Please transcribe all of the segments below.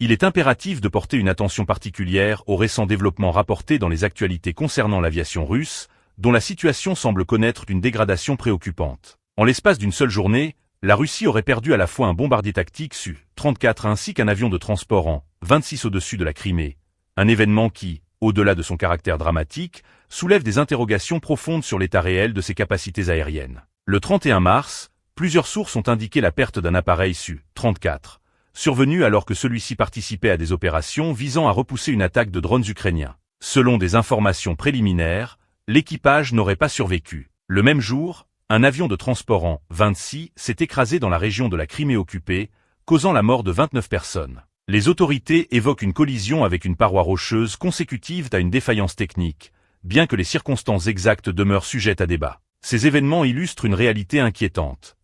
Il est impératif de porter une attention particulière aux récents développements rapportés dans les actualités concernant l'aviation russe, dont la situation semble connaître une dégradation préoccupante. En l'espace d'une seule journée, la Russie aurait perdu à la fois un bombardier tactique Su-34 ainsi qu'un avion de transport An-26 au-dessus de la Crimée, un événement qui, au-delà de son caractère dramatique, soulève des interrogations profondes sur l'état réel de ses capacités aériennes. Le 31 mars, plusieurs sources ont indiqué la perte d'un appareil Su-34, survenu alors que celui-ci participait à des opérations visant à repousser une attaque de drones ukrainiens. Selon des informations préliminaires, l'équipage n'aurait pas survécu. Le même jour, un avion de transport An-26 s'est écrasé dans la région de la Crimée occupée, causant la mort de 29 personnes. Les autorités évoquent une collision avec une paroi rocheuse consécutive à une défaillance technique, bien que les circonstances exactes demeurent sujettes à débat. Ces événements illustrent une réalité inquiétante.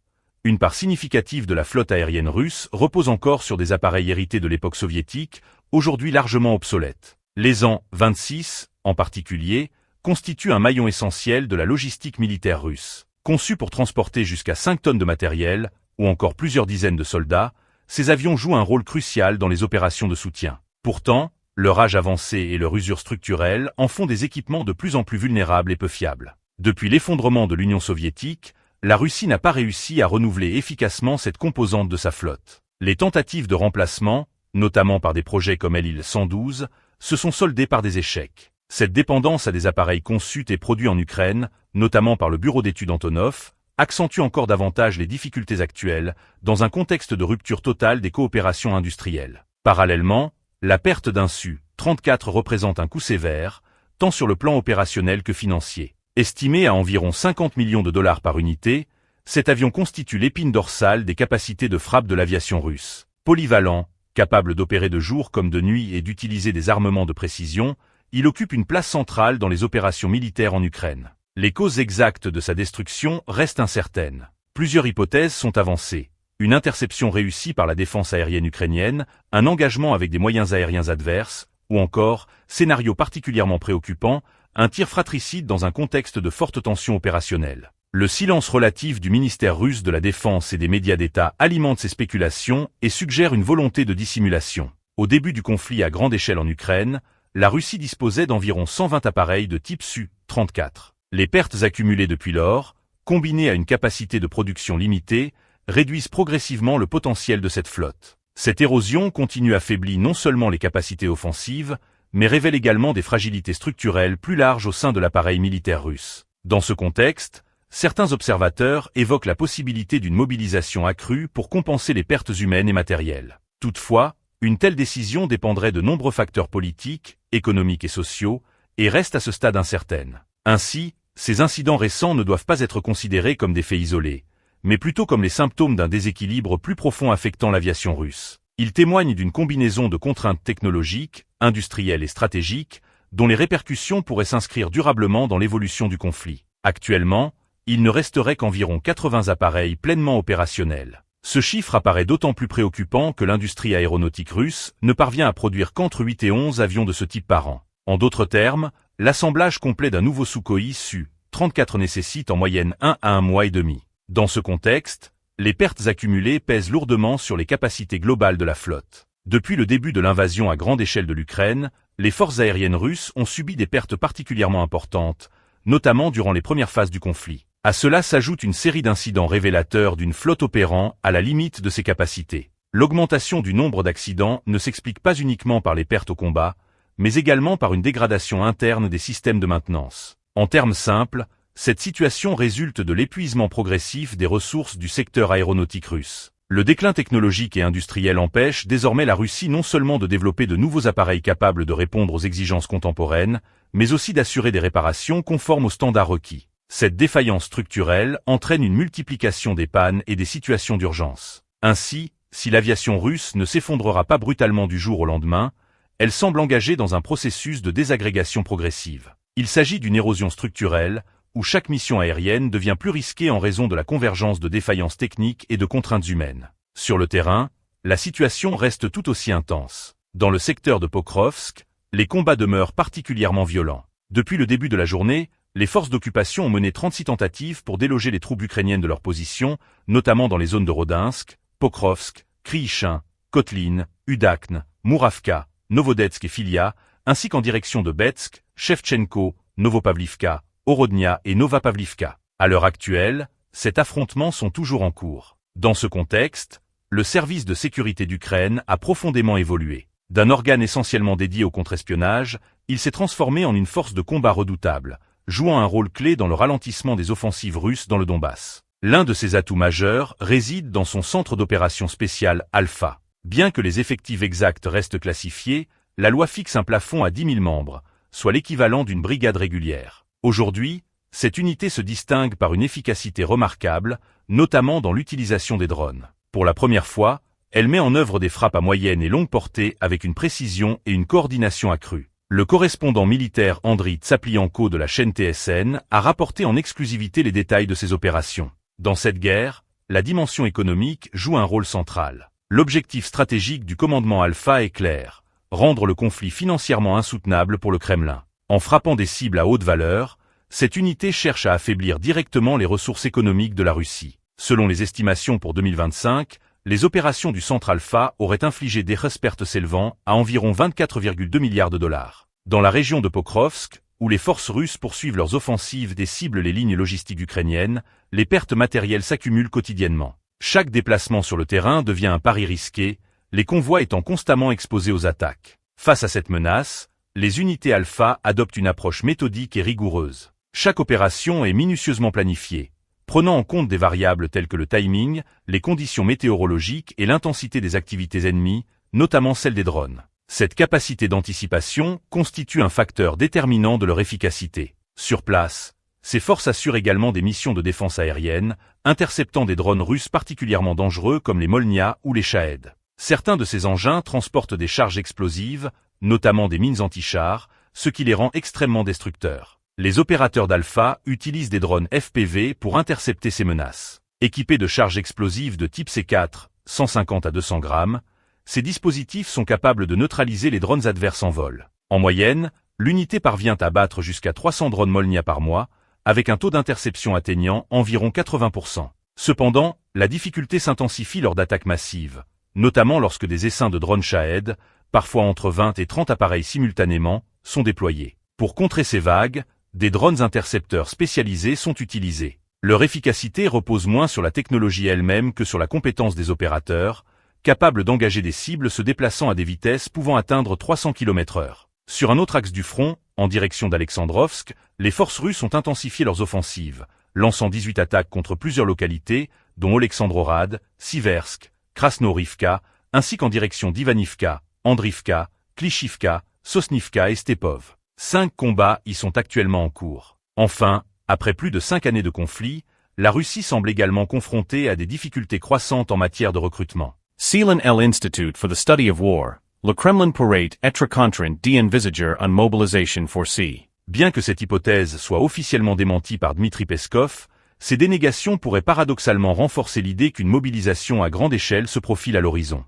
Une part significative de la flotte aérienne russe repose encore sur des appareils hérités de l'époque soviétique, aujourd'hui largement obsolètes. Les An-26, en particulier, constituent un maillon essentiel de la logistique militaire russe. Conçus pour transporter jusqu'à 5 tonnes de matériel, ou encore plusieurs dizaines de soldats, ces avions jouent un rôle crucial dans les opérations de soutien. Pourtant, leur âge avancé et leur usure structurelle en font des équipements de plus en plus vulnérables et peu fiables. Depuis l'effondrement de l'Union soviétique, la Russie n'a pas réussi à renouveler efficacement cette composante de sa flotte. Les tentatives de remplacement, notamment par des projets comme l'Il-112, se sont soldées par des échecs. Cette dépendance à des appareils conçus et produits en Ukraine, notamment par le bureau d'études Antonov, accentue encore davantage les difficultés actuelles, dans un contexte de rupture totale des coopérations industrielles. Parallèlement, la perte d'un Su-34 représente un coût sévère, tant sur le plan opérationnel que financier. Estimé à environ 50 millions de dollars par unité, cet avion constitue l'épine dorsale des capacités de frappe de l'aviation russe. Polyvalent, capable d'opérer de jour comme de nuit et d'utiliser des armements de précision, il occupe une place centrale dans les opérations militaires en Ukraine. Les causes exactes de sa destruction restent incertaines. Plusieurs hypothèses sont avancées. Une interception réussie par la défense aérienne ukrainienne, un engagement avec des moyens aériens adverses, ou encore, scénario particulièrement préoccupant, un tir fratricide dans un contexte de forte tension opérationnelle. Le silence relatif du ministère russe de la Défense et des médias d'État alimente ces spéculations et suggère une volonté de dissimulation. Au début du conflit à grande échelle en Ukraine, la Russie disposait d'environ 120 appareils de type Su-34. Les pertes accumulées depuis lors, combinées à une capacité de production limitée, réduisent progressivement le potentiel de cette flotte. Cette érosion continue affaiblit non seulement les capacités offensives, mais révèle également des fragilités structurelles plus larges au sein de l'appareil militaire russe. Dans ce contexte, certains observateurs évoquent la possibilité d'une mobilisation accrue pour compenser les pertes humaines et matérielles. Toutefois, une telle décision dépendrait de nombreux facteurs politiques, économiques et sociaux, et reste à ce stade incertaine. Ainsi, ces incidents récents ne doivent pas être considérés comme des faits isolés, mais plutôt comme les symptômes d'un déséquilibre plus profond affectant l'aviation russe. Ils témoignent d'une combinaison de contraintes technologiques, industrielles et stratégiques, dont les répercussions pourraient s'inscrire durablement dans l'évolution du conflit. Actuellement, il ne resterait qu'environ 80 appareils pleinement opérationnels. Ce chiffre apparaît d'autant plus préoccupant que l'industrie aéronautique russe ne parvient à produire qu'entre 8 et 11 avions de ce type par an. En d'autres termes, l'assemblage complet d'un nouveau Sukhoi Su-34 nécessite en moyenne 1 à 1 mois et demi. Dans ce contexte, les pertes accumulées pèsent lourdement sur les capacités globales de la flotte. Depuis le début de l'invasion à grande échelle de l'Ukraine, les forces aériennes russes ont subi des pertes particulièrement importantes, notamment durant les premières phases du conflit. À cela s'ajoute une série d'incidents révélateurs d'une flotte opérant à la limite de ses capacités. L'augmentation du nombre d'accidents ne s'explique pas uniquement par les pertes au combat, mais également par une dégradation interne des systèmes de maintenance. En termes simples, cette situation résulte de l'épuisement progressif des ressources du secteur aéronautique russe. Le déclin technologique et industriel empêche désormais la Russie non seulement de développer de nouveaux appareils capables de répondre aux exigences contemporaines, mais aussi d'assurer des réparations conformes aux standards requis. Cette défaillance structurelle entraîne une multiplication des pannes et des situations d'urgence. Ainsi, si l'aviation russe ne s'effondrera pas brutalement du jour au lendemain, elle semble engagée dans un processus de désagrégation progressive. Il s'agit d'une érosion structurelle, où chaque mission aérienne devient plus risquée en raison de la convergence de défaillances techniques et de contraintes humaines. Sur le terrain, la situation reste tout aussi intense. Dans le secteur de Pokrovsk, les combats demeurent particulièrement violents. Depuis le début de la journée, les forces d'occupation ont mené 36 tentatives pour déloger les troupes ukrainiennes de leur position, notamment dans les zones de Rodinsk, Pokrovsk, Kryichin, Kotlin, Udakne, Mouravka, Novodetsk et Filia, ainsi qu'en direction de Betsk, Shevchenko, Novopavlivka, Orodnia et Novapavlivka. À l'heure actuelle, ces affrontements sont toujours en cours. Dans ce contexte, le service de sécurité d'Ukraine a profondément évolué. D'un organe essentiellement dédié au contre-espionnage, il s'est transformé en une force de combat redoutable, jouant un rôle clé dans le ralentissement des offensives russes dans le Donbass. L'un de ses atouts majeurs réside dans son centre d'opération spécial Alpha. Bien que les effectifs exacts restent classifiés, la loi fixe un plafond à 10 000 membres, soit l'équivalent d'une brigade régulière. Aujourd'hui, cette unité se distingue par une efficacité remarquable, notamment dans l'utilisation des drones. Pour la première fois, elle met en œuvre des frappes à moyenne et longue portée avec une précision et une coordination accrues. Le correspondant militaire Andriy Tsaplienko de la chaîne TSN a rapporté en exclusivité les détails de ces opérations. Dans cette guerre, la dimension économique joue un rôle central. L'objectif stratégique du commandement Alpha est clair, rendre le conflit financièrement insoutenable pour le Kremlin. En frappant des cibles à haute valeur, cette unité cherche à affaiblir directement les ressources économiques de la Russie. Selon les estimations pour 2025, les opérations du centre Alpha auraient infligé des pertes s'élevant à environ 24,2 milliards de dollars. Dans la région de Pokrovsk, où les forces russes poursuivent leurs offensives et ciblent les lignes logistiques ukrainiennes, les pertes matérielles s'accumulent quotidiennement. Chaque déplacement sur le terrain devient un pari risqué, les convois étant constamment exposés aux attaques. Face à cette menace, les unités Alpha adoptent une approche méthodique et rigoureuse. Chaque opération est minutieusement planifiée, prenant en compte des variables telles que le timing, les conditions météorologiques et l'intensité des activités ennemies, notamment celle des drones. Cette capacité d'anticipation constitue un facteur déterminant de leur efficacité. Sur place, ces forces assurent également des missions de défense aérienne, interceptant des drones russes particulièrement dangereux comme les Molnia ou les Shahed. Certains de ces engins transportent des charges explosives, notamment des mines anti-chars, ce qui les rend extrêmement destructeurs. Les opérateurs d'Alpha utilisent des drones FPV pour intercepter ces menaces. Équipés de charges explosives de type C4, 150 à 200 grammes, ces dispositifs sont capables de neutraliser les drones adverses en vol. En moyenne, l'unité parvient à battre jusqu'à 300 drones Molnia par mois, avec un taux d'interception atteignant environ 80%. Cependant, la difficulté s'intensifie lors d'attaques massives, notamment lorsque des essaims de drones Shahed, parfois entre 20 et 30 appareils simultanément, sont déployés. Pour contrer ces vagues, des drones intercepteurs spécialisés sont utilisés. Leur efficacité repose moins sur la technologie elle-même que sur la compétence des opérateurs, capables d'engager des cibles se déplaçant à des vitesses pouvant atteindre 300 km/h. Sur un autre axe du front, en direction d'Alexandrovsk, les forces russes ont intensifié leurs offensives, lançant 18 attaques contre plusieurs localités, dont Oleksandrorad, Siversk, Krasnorivka, ainsi qu'en direction d'Ivanivka, Andrivka, Klishivka, Sosnivka et Stepov. 5 combats y sont actuellement en cours. Enfin, après plus de 5 années de conflit, la Russie semble également confrontée à des difficultés croissantes en matière de recrutement. Sealan L. Institute for the Study of War. Le Kremlin pourrait être contraint d'envisager une mobilisation forcée. Bien que cette hypothèse soit officiellement démentie par Dmitri Peskov, ces dénégations pourraient paradoxalement renforcer l'idée qu'une mobilisation à grande échelle se profile à l'horizon.